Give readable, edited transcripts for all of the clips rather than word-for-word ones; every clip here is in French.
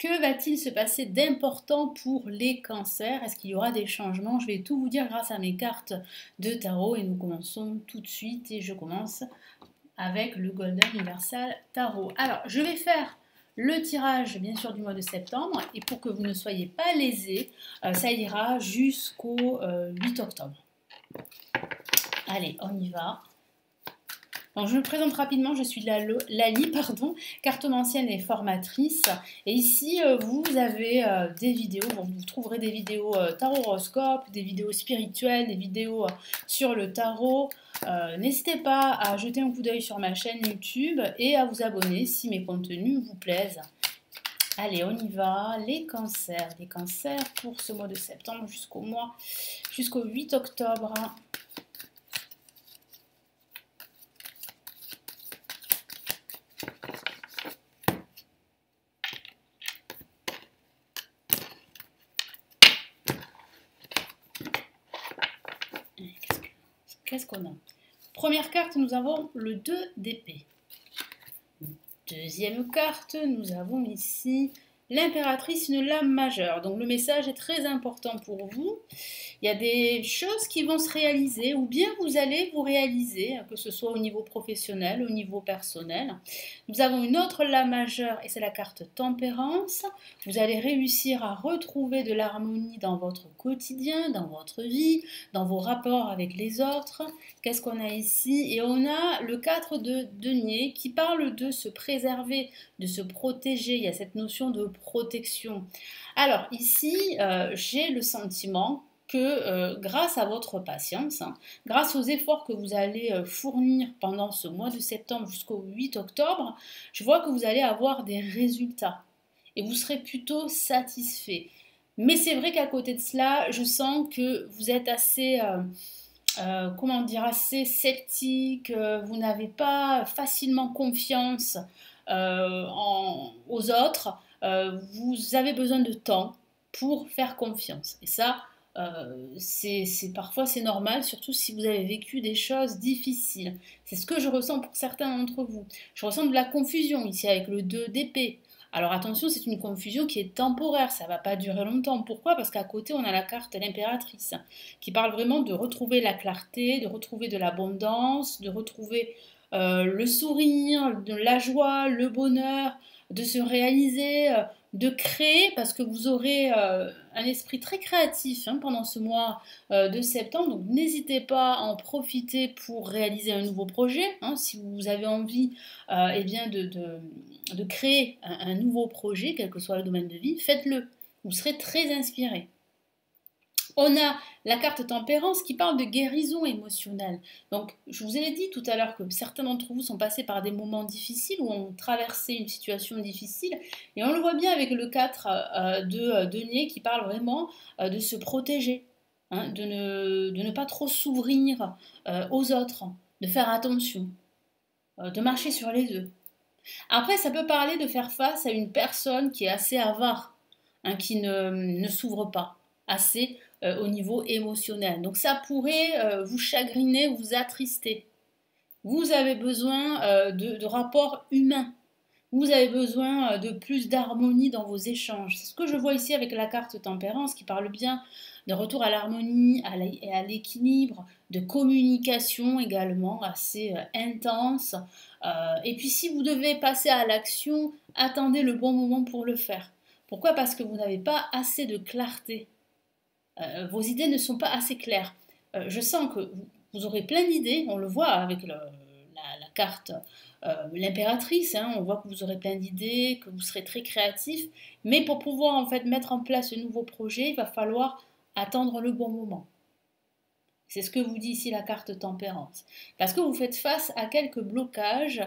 que va-t-il se passer d'important pour les cancers? Est-ce qu'il y aura des changements? Je vais tout vous dire grâce à mes cartes de tarot et nous commençons tout de suite et je commence avec le Golden Universal Tarot. Alors, je vais faire le tirage, bien sûr, du mois de septembre et pour que vous ne soyez pas lésés, ça ira jusqu'au 8 octobre. Allez, on y va. Donc, je me présente rapidement, je suis Lali, cartomancienne et formatrice. Et ici, vous avez des vidéos, bon, vous trouverez des vidéos tarot horoscope, des vidéos spirituelles, des vidéos sur le tarot. N'hésitez pas à jeter un coup d'œil sur ma chaîne YouTube et à vous abonner si mes contenus vous plaisent. Allez, on y va. Les cancers pour ce mois de septembre jusqu'au 8 octobre. Qu'est-ce qu'on a? Première carte, nous avons le 2 d'épée. Deuxième carte, nous avons ici l'impératrice, une lame majeure. Donc le message est très important pour vous. Il y a des choses qui vont se réaliser ou bien vous allez vous réaliser, que ce soit au niveau professionnel, au niveau personnel. Nous avons une autre lame majeure et c'est la carte tempérance. Vous allez réussir à retrouver de l'harmonie dans votre quotidien, dans votre vie, dans vos rapports avec les autres. Qu'est-ce qu'on a ici? Et on a le 4 de denier qui parle de se préserver, de se protéger. Il y a cette notion de protection. Alors ici, j'ai le sentiment que grâce à votre patience, grâce aux efforts que vous allez fournir pendant ce mois de septembre jusqu'au 8 octobre, je vois que vous allez avoir des résultats et vous serez plutôt satisfait. Mais c'est vrai qu'à côté de cela, je sens que vous êtes assez, assez sceptique, vous n'avez pas facilement confiance aux autres, vous avez besoin de temps pour faire confiance. Et ça, parfois c'est normal, surtout si vous avez vécu des choses difficiles. C'est ce que je ressens pour certains d'entre vous. Je ressens de la confusion ici avec le 2 d'épée. Alors attention, c'est une confusion qui est temporaire, ça ne va pas durer longtemps. Pourquoi? Parce qu'à côté, on a la carte l'impératrice, qui parle vraiment de retrouver la clarté, de retrouver de l'abondance, de retrouver le sourire, de la joie, le bonheur, de se réaliser, de créer, parce que vous aurez un esprit très créatif pendant ce mois de septembre. Donc n'hésitez pas à en profiter pour réaliser un nouveau projet. Si vous avez envie de créer un nouveau projet, quel que soit le domaine de vie, faites-le. Vous serez très inspiré. On a la carte tempérance qui parle de guérison émotionnelle. Donc, je vous ai dit tout à l'heure que certains d'entre vous sont passés par des moments difficiles ou ont traversé une situation difficile. Et on le voit bien avec le 4 de denier qui parle vraiment de se protéger, de ne pas trop s'ouvrir aux autres, de faire attention, de marcher sur les œufs. Après, ça peut parler de faire face à une personne qui est assez avare, qui ne s'ouvre pas assez au niveau émotionnel. Donc ça pourrait vous chagriner, vous attrister. Vous avez besoin de rapports humains. Vous avez besoin de plus d'harmonie dans vos échanges. C'est ce que je vois ici avec la carte tempérance qui parle bien de retour à l'harmonie et à l'équilibre, de communication également assez intense. Et puis si vous devez passer à l'action, attendez le bon moment pour le faire. Pourquoi? Parce que vous n'avez pas assez de clarté. Vos idées ne sont pas assez claires. Je sens que vous aurez plein d'idées, on le voit avec la carte l'impératrice, on voit que vous aurez plein d'idées, que vous serez très créatif, mais pour pouvoir en fait mettre en place ce nouveau projet, il va falloir attendre le bon moment. C'est ce que vous dit ici la carte tempérance. Parce que vous faites face à quelques blocages,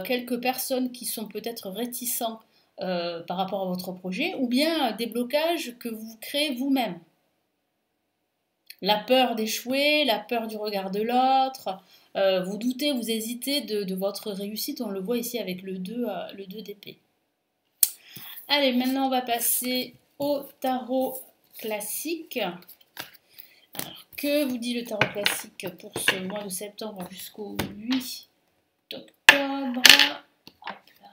quelques personnes qui sont peut-être réticents par rapport à votre projet, ou bien des blocages que vous créez vous-même. La peur d'échouer, la peur du regard de l'autre, vous doutez, vous hésitez de votre réussite, on le voit ici avec le 2 d'épée. Allez, maintenant on va passer au tarot classique. Alors, que vous dit le tarot classique pour ce mois de septembre jusqu'au 8 octobre? Hop là.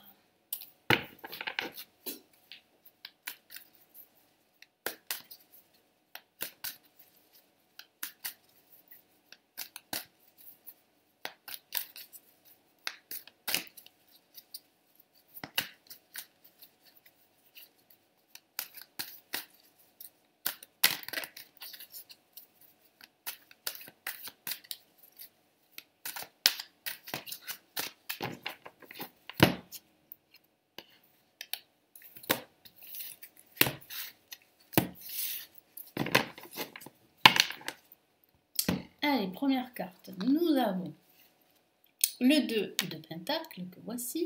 Allez, première carte. Nous avons le 2 de Pentacle que voici.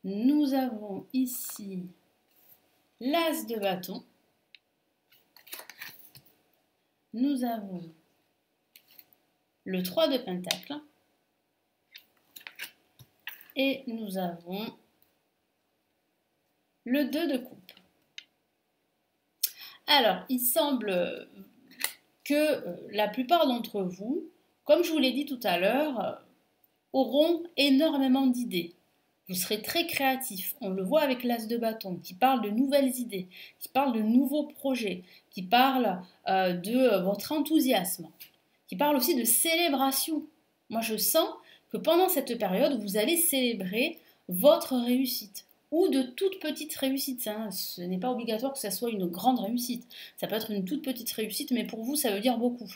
Nous avons ici l'As de bâton. Nous avons le 3 de Pentacle. Et nous avons le 2 de coupe. Alors, il semble que la plupart d'entre vous, comme je vous l'ai dit tout à l'heure, auront énormément d'idées. Vous serez très créatif. On le voit avec l'As de bâton, qui parle de nouvelles idées, qui parle de nouveaux projets, qui parle de votre enthousiasme, qui parle aussi de célébration. Moi, je sens que pendant cette période, vous allez célébrer votre réussite ou de toute petite réussite. Hein. Ce n'est pas obligatoire que ça soit une grande réussite. Ça peut être une toute petite réussite, mais pour vous, ça veut dire beaucoup.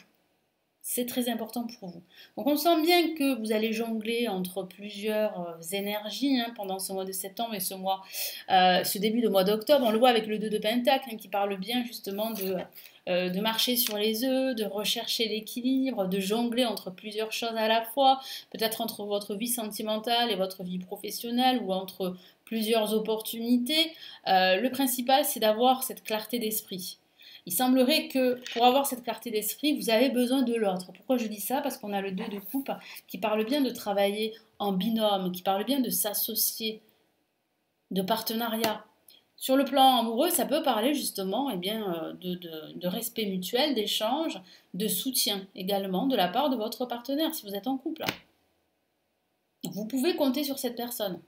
C'est très important pour vous. Donc on sent bien que vous allez jongler entre plusieurs énergies hein, pendant ce mois de septembre et ce début de mois d'octobre. On le voit avec le 2 de Pentacle hein, qui parle bien justement de marcher sur les œufs, de rechercher l'équilibre, de jongler entre plusieurs choses à la fois, peut-être entre votre vie sentimentale et votre vie professionnelle ou entre plusieurs opportunités. Le principal, c'est d'avoir cette clarté d'esprit. Il semblerait que pour avoir cette clarté d'esprit, vous avez besoin de l'autre. Pourquoi je dis ça? Parce qu'on a le 2 de coupe qui parle bien de travailler en binôme, qui parle bien de s'associer, de partenariat. Sur le plan amoureux, ça peut parler justement de respect mutuel, d'échange, de soutien également de la part de votre partenaire si vous êtes en couple. Vous pouvez compter sur cette personne.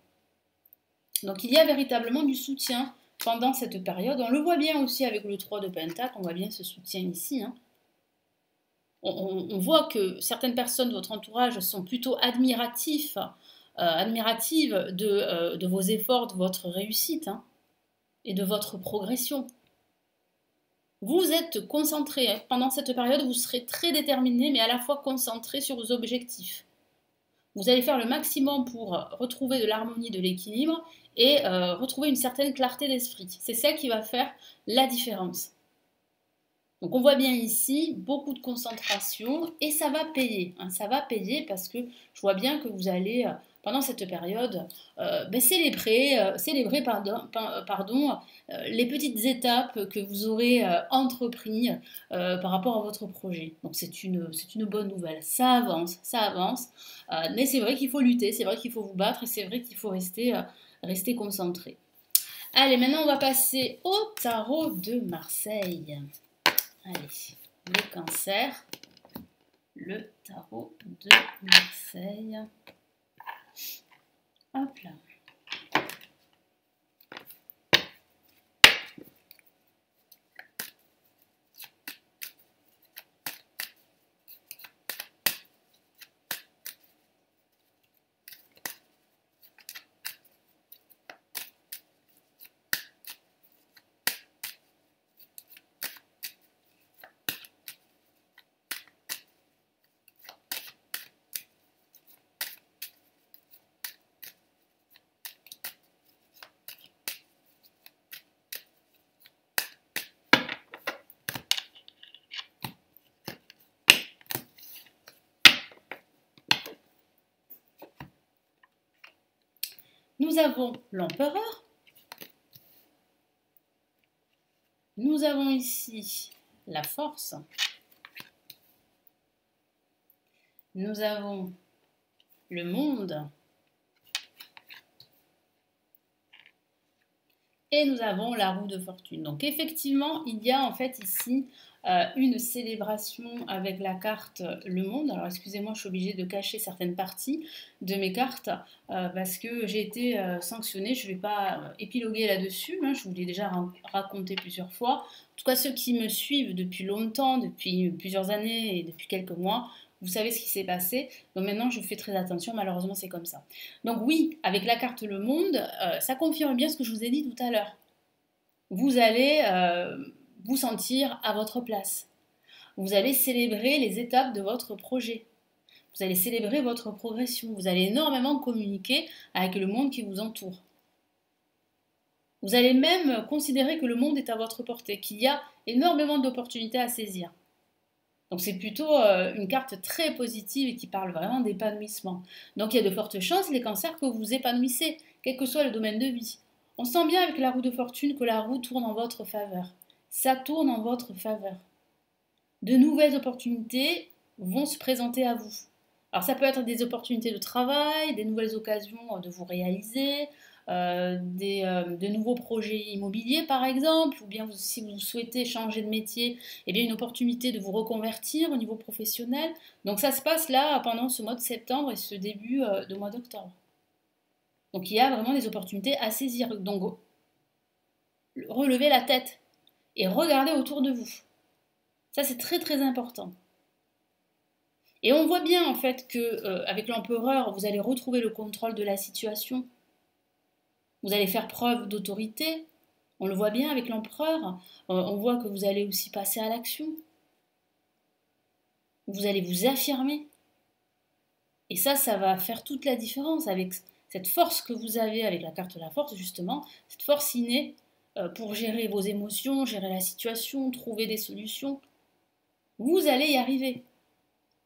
Donc il y a véritablement du soutien pendant cette période. On le voit bien aussi avec le 3 de Pentacle, on voit bien ce soutien ici. Hein. On voit que certaines personnes de votre entourage sont plutôt admiratives de vos efforts, de votre réussite hein, et de votre progression. Vous êtes concentré. Hein. Pendant cette période, vous serez très déterminé, mais à la fois concentré sur vos objectifs. Vous allez faire le maximum pour retrouver de l'harmonie, de l'équilibre et retrouver une certaine clarté d'esprit. C'est ça qui va faire la différence. Donc on voit bien ici beaucoup de concentration et ça va payer. Hein, ça va payer parce que je vois bien que vous allez, pendant cette période, célébrer les petites étapes que vous aurez entreprises par rapport à votre projet. Donc c'est une bonne nouvelle. Ça avance. Mais c'est vrai qu'il faut lutter, c'est vrai qu'il faut vous battre et c'est vrai qu'il faut rester concentré. Allez, maintenant on va passer au tarot de Marseille. Allez, le Cancer, le tarot de Marseille. Hop là. Nous avons l'empereur. Nous avons ici la force. Nous avons le monde. Et nous avons la roue de fortune. Donc effectivement, il y a en fait ici une célébration avec la carte le monde. Alors excusez-moi, je suis obligée de cacher certaines parties de mes cartes parce que j'ai été sanctionnée. Je ne vais pas épiloguer là-dessus, hein, je vous l'ai déjà raconté plusieurs fois. En tout cas, ceux qui me suivent depuis longtemps, depuis plusieurs années et depuis quelques mois, vous savez ce qui s'est passé. Donc maintenant, je fais très attention. Malheureusement, c'est comme ça. Donc oui, avec la carte le monde, ça confirme bien ce que je vous ai dit tout à l'heure. Vous allez vous sentir à votre place. Vous allez célébrer les étapes de votre projet. Vous allez célébrer votre progression. Vous allez énormément communiquer avec le monde qui vous entoure. Vous allez même considérer que le monde est à votre portée, qu'il y a énormément d'opportunités à saisir. Donc c'est plutôt une carte très positive et qui parle vraiment d'épanouissement. Donc il y a de fortes chances, les cancers, que vous vous épanouissez, quel que soit le domaine de vie. On sent bien avec la roue de fortune que la roue tourne en votre faveur. Ça tourne en votre faveur. De nouvelles opportunités vont se présenter à vous. Alors ça peut être des opportunités de travail, des nouvelles occasions de vous réaliser, de nouveaux projets immobiliers par exemple, ou bien si vous souhaitez changer de métier, eh bien une opportunité de vous reconvertir au niveau professionnel. Donc ça se passe là pendant ce mois de septembre et ce début de mois d'octobre. Donc il y a vraiment des opportunités à saisir. Donc relevez la tête et regardez autour de vous. Ça c'est très très important. Et on voit bien en fait que avec l'empereur, vous allez retrouver le contrôle de la situation. Vous allez faire preuve d'autorité. On le voit bien avec l'empereur. On voit que vous allez aussi passer à l'action. Vous allez vous affirmer. Et ça va faire toute la différence avec cette force que vous avez avec la carte de la force, justement, cette force innée pour gérer vos émotions, gérer la situation, trouver des solutions. Vous allez y arriver.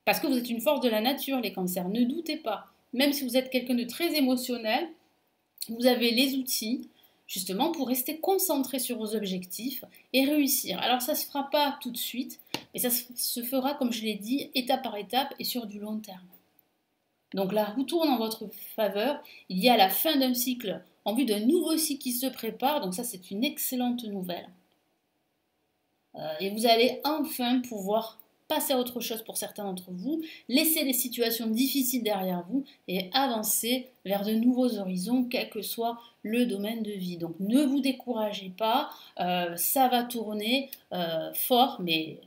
Parce que vous êtes une force de la nature, les cancers, ne doutez pas. Même si vous êtes quelqu'un de très émotionnel, vous avez les outils justement pour rester concentré sur vos objectifs et réussir. Alors ça ne se fera pas tout de suite, mais ça se fera, comme je l'ai dit, étape par étape et sur du long terme. Donc la roue tourne en votre faveur. Il y a la fin d'un cycle en vue d'un nouveau cycle qui se prépare, donc ça c'est une excellente nouvelle. Et vous allez enfin pouvoir passer à autre chose pour certains d'entre vous, laisser les situations difficiles derrière vous et avancer vers de nouveaux horizons, quel que soit le domaine de vie. Donc ne vous découragez pas, ça va tourner fort, mais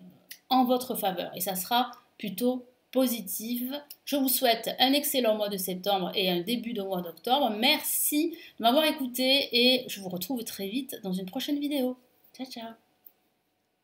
en votre faveur. Et ça sera plutôt positif. Je vous souhaite un excellent mois de septembre et un début de mois d'octobre. Merci de m'avoir écouté et je vous retrouve très vite dans une prochaine vidéo. Ciao, ciao!